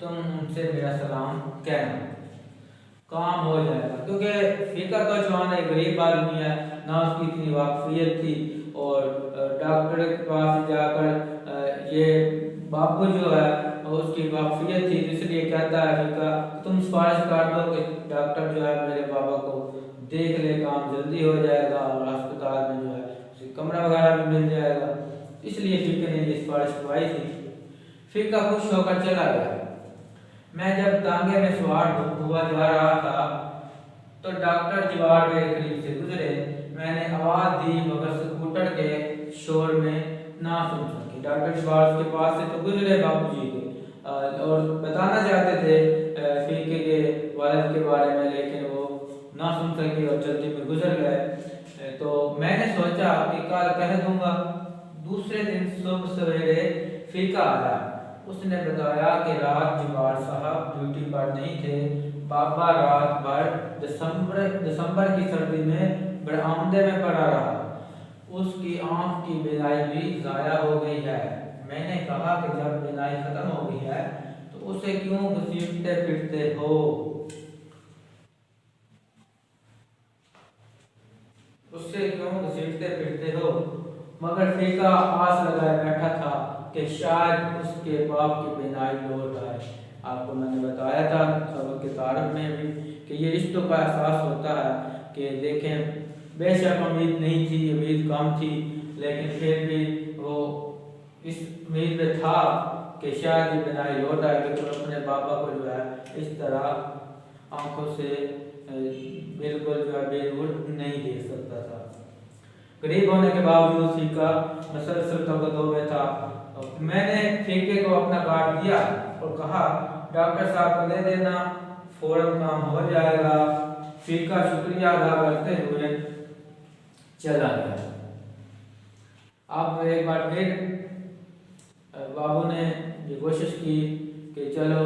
تم ان سے میرا سلام کہنا، کام ہو جائے گا۔ کیونکہ فقہ کا جوان ایک غریب آدمی ہے، نہ اس کی اتنی واقفیت تھی، اور ڈاکٹر کے پاس جا کر یہ باپو جو ہے اس کی واقفیت تھی، اس لیے کہتا ہے فقہ تم سفارش کر دو کہ ڈاکٹر جو ہے میرے بابا کو دیکھ لے، کام جلدی ہو جائے گا اور ہسپتال میں جو ہے اسے کمرہ وغیرہ بھی مل جائے گا۔ اس لیے فقہ نے یہ سفارش کروائی تھی۔ فقہ خوش ہو کر چلا گیا۔ میں جب تانگے میں سوار ہوا جا رہا تھا تو ڈاکٹر جوار میرے قریب سے گزرے۔ میں نے آواز دی مگر اسکوٹر کے شور میں نہ سن سکی۔ ڈاکٹر جوار اس کے پاس سے تو گزرے باپو جی کے اور بتانا چاہتے تھے فقہ کے والد کے بارے میں، لیکن وہ نہ سن سکے اور جلدی میں گزر گئے۔ تو میں نے سوچا کہ کل کہہ دوں گا۔ دوسرے دن صبح سویرے فقہ آیا۔ اس نے بتایا کہ رات جوار صاحب ڈیوٹی پر نہیں تھے، بابا رات بھر دسمبر کی سردی میں برآمدے میں پڑا رہا، اس کی آنکھ کی بینائی بھی ضائع ہو گئی ہے۔ میں نے کہا کہ جب بینائی ختم ہو گئی ہے تو اسے کیوں گھسیٹتے پھرتے ہو؟ مگر فقہ آس لگائے بیٹھا تھا کہ شاید اس کے باپ کی بینائی لوٹ آئے۔ آپ کو میں نے بتایا تھا سبق کے تعارف میں بھی کہ یہ رشتوں کا احساس ہوتا ہے کہ دیکھیں بے شک امید نہیں تھی، امید کم تھی، لیکن پھر بھی وہ اس امید پہ تھا کہ شاید یہ بینائی لوٹ آئے، لیکن اپنے بابا کو جو ہے اس طرح آنکھوں سے بالکل جو ہے بے نور نہیں دیکھ سکتا تھا۔ غریب ہونے کے باوجود فقہ مسلسل توقع میں تھا۔ میں نے فقہ کو اپنا کارڈ دیا اور کہا ڈاکٹر صاحب کو دے دینا، فوراً کام ہو جائے گا۔ فقہ شکریہ ادا کرتے ہوئے چلا گیا۔ اب ایک بار پھر بابو نے یہ کوشش کی کہ چلو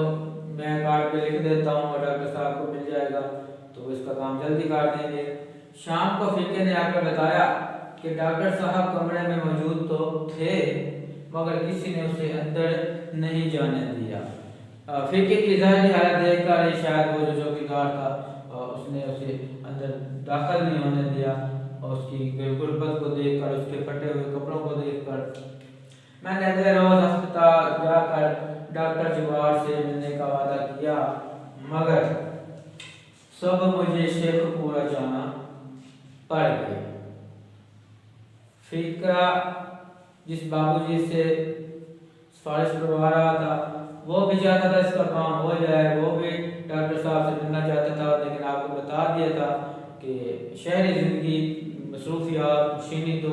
میں کارڈ پہ لکھ دیتا ہوں اور ڈاکٹر صاحب کو مل جائے گا تو اس کا کام جلدی کر دیں گے۔ شام کو فقہ نے آ کر بتایا کہ ڈاکٹر صاحب کمرے میں موجود تو تھے مگر کسی نے اسے اندر نہیں جانے دیا۔ فقہ کی ظاہری حالت دیکھ کر شاید وہ جو چوکیدار تھا اس نے اسے اندر داخل نہیں ہونے دیا، اور اس کی غربت کو دیکھ کر، اس کے پھٹے ہوئے کپڑوں کو دیکھ کر میں نے اگلے روز ہسپتال جا کر ڈاکٹر جوار سے ملنے کا وعدہ کیا، مگر صبح مجھے شیخ پورا جانا پڑ گیا۔ فقہ جس بابو جی سے سفارش کروا رہا تھا وہ بھی چاہتا تھا اس کا کام ہو جائے، وہ بھی ڈاکٹر صاحب سے ملنا چاہتا تھا، لیکن آپ کو بتا دیا تھا کہ شہری زندگی، مصروفیات، مشینی تو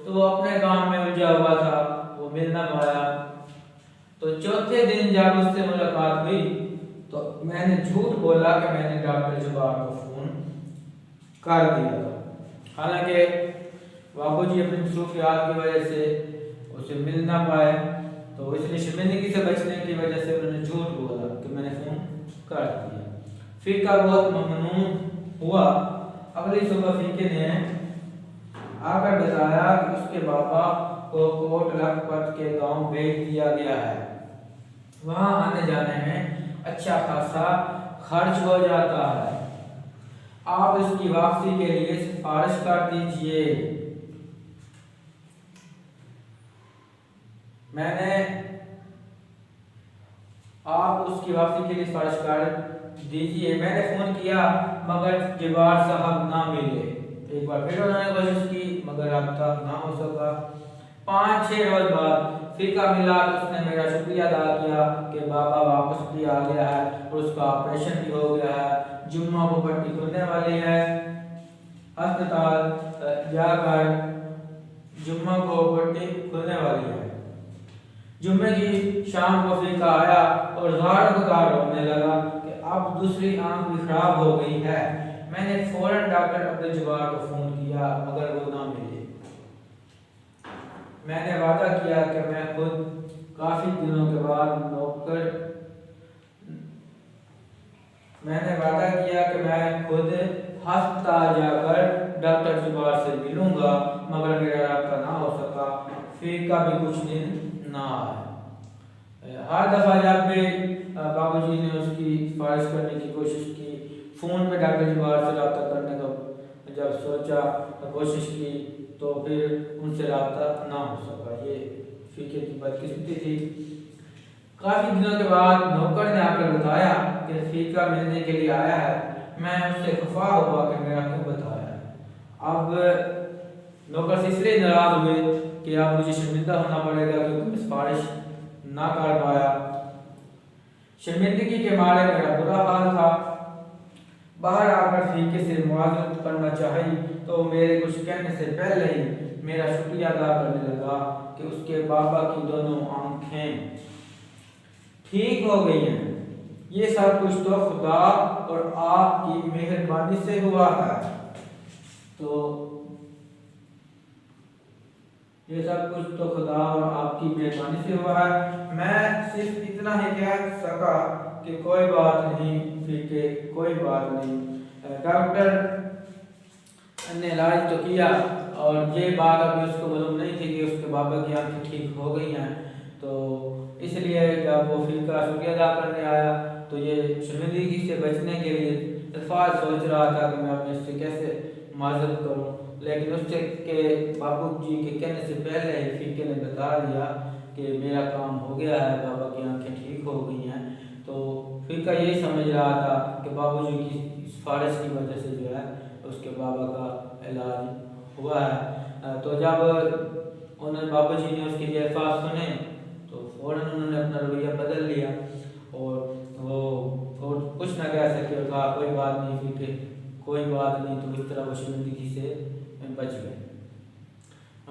وہ اپنے کام میں الجھا ہوا تھا، وہ مل نہ پایا۔ تو چوتھے دن جب اس سے ملاقات ہوئی تو میں نے جھوٹ بولا کہ میں نے ڈاکٹر جوار کو فون کر دیا تھا، حالانکہ بابو جی اپنی مصروفیات کی وجہ سے اسے مل نہ پائے، تو اس نے شرمندگی سے بچنے کی وجہ سے انہوں نے جھوٹ بولا کہ میں نے فون کر دیا۔ فقہ بہت ممنون ہوا۔ اگلی صبح فقہ نے آ کر بتایا کہ اس کے بابا کو کوٹ لکھپت کے گاؤں بھیج دیا گیا ہے، وہاں آنے جانے میں اچھا خاصا خرچ ہو جاتا ہے، آپ اس کی واپسی کے لیے سفارش کر دیجئے۔ میں نے آپ اس کی واپسی کے لیے سفارش کر دیجئے۔ میں نے فون کیا مگر جوار صاحب نہ ملے، ایک بار پھر انہوں نے کوشش کی مگر رابطہ نہ ہو سکا۔ 5-6 روز بعد فقہ ملا تو اس نے میرا شکریہ ادا کیا کہ بابا واپس بھی آ گیا ہے اور اس کا آپریشن بھی ہو گیا ہے، جمعہ کو پٹی کھلنے والی ہے۔ ہسپتال جا کر جمعہ کو پٹی کھلنے والی ہے۔ جمعے کی شام کو فقہ آیا اور زار گزار ہونے لگا کہ اب دوسری آنکھ بھی خراب ہو گئی ہے۔ میں نے فوراً ڈاکٹر عبد جوار کو فون کیا مگر وہ نہ ملے۔ میں نے وعدہ کیا کہ میں خود کافی دنوں کے بعد ہسپتال جا کر ڈاکٹر جوار سے ملوں گا مگر میرا رابطہ نہ ہو سکا۔ فقہ بھی کچھ دن نہ آئے۔ ہر دفعہ جب بھی بابو جی نے اس کی سفارش کرنے کی کوشش کی، فون پہ ڈاکٹر جبار سے رابطہ کرنے کا جب سوچا کوشش کی تو پھر ان سے رابطہ نہ ہو سکا۔ یہ فقہ کی بدقسمتی تھی۔ کافی دنوں کے بعد نوکر نے آ کر بتایا کہ فقہ ملنے کے لیے آیا ہے۔ میں اس سے خفا ہوا کہ میرا کیوں بتایا۔ اب نوکر سے اس لیے ناراض ہوئے کہ اب مجھے شرمندہ ہونا پڑے گا کیونکہ میں سفارش نہ کر پایا۔ شرمندگی کے مارے میرا برا حال تھا۔ باہر آ کر فقہ سے معاذرت کرنا چاہی تو میرے کچھ کہنے سے پہلے ہی میرا شکریہ ادا کرنے لگا کہ اس کے بابا کی دونوں آنکھیں ٹھیک ہو گئی ہیں۔ یہ سب کچھ تو خدا اور آپ کی مہربانی سے ہوا ہے۔ یہ سب کچھ تو خدا اور آپ کی مہربانی سے ہوا ہے۔ میں صرف اتنا ہی کہہ سکا کہ کوئی بات نہیں فقہ، کوئی بات نہیں۔ ڈاکٹر نے علاج تو کیا اور یہ بات ابھی اس کو معلوم نہیں تھی کہ اس کے بابا کی آنکھیں ٹھیک ہو گئی ہیں، تو اس لیے جب وہ فقہ شکریہ ادا کرنے آیا تو یہ شرمندگی سے بچنے کے لیے الفاظ سوچ رہا تھا کہ میں اپنے سے کیسے معذرت کروں، لیکن اس کے بابو جی کے کہنے سے پہلے ہی فقہ نے بتا دیا کہ میرا کام ہو گیا ہے، بابا کی آنکھیں ٹھیک ہو گئی ہیں۔ تو فقہ یہی سمجھ رہا تھا کہ بابو جی کی سفارش کی وجہ سے جو ہے اس کے بابا کا علاج ہوا ہے۔ تو جب بابا جی نے اس کے یہ الفاظ سنے تو فوراً انہوں نے اپنا رویہ بدل لیا اور وہ کچھ نہ کہہ سکے اور کہا کوئی بات نہیں فقہ، کوئی بات نہیں، تو اس طرح وہ شرمندگی سے بچ گئے۔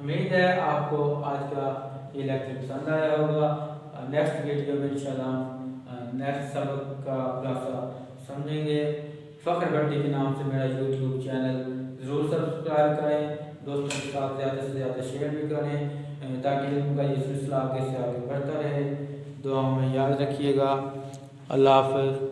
امید ہے آپ کو آج کا یہ لیکچر پسند آیا ہوگا۔ نیکسٹ ویڈیو میں انشاءاللہ نیکسٹ سبق کا خلاصہ سمجھیں گے۔ فخر بھٹی کے نام سے میرا یوٹیوب چینل ضرور سبسکرائب کریں، دوستوں کے ساتھ زیادہ سے زیادہ شیئر بھی کریں تاکہ علم کا یہ سلسلہ آگے سے آگے بڑھتا رہے۔ دعاؤں میں یاد رکھیے گا۔ اللہ حافظ۔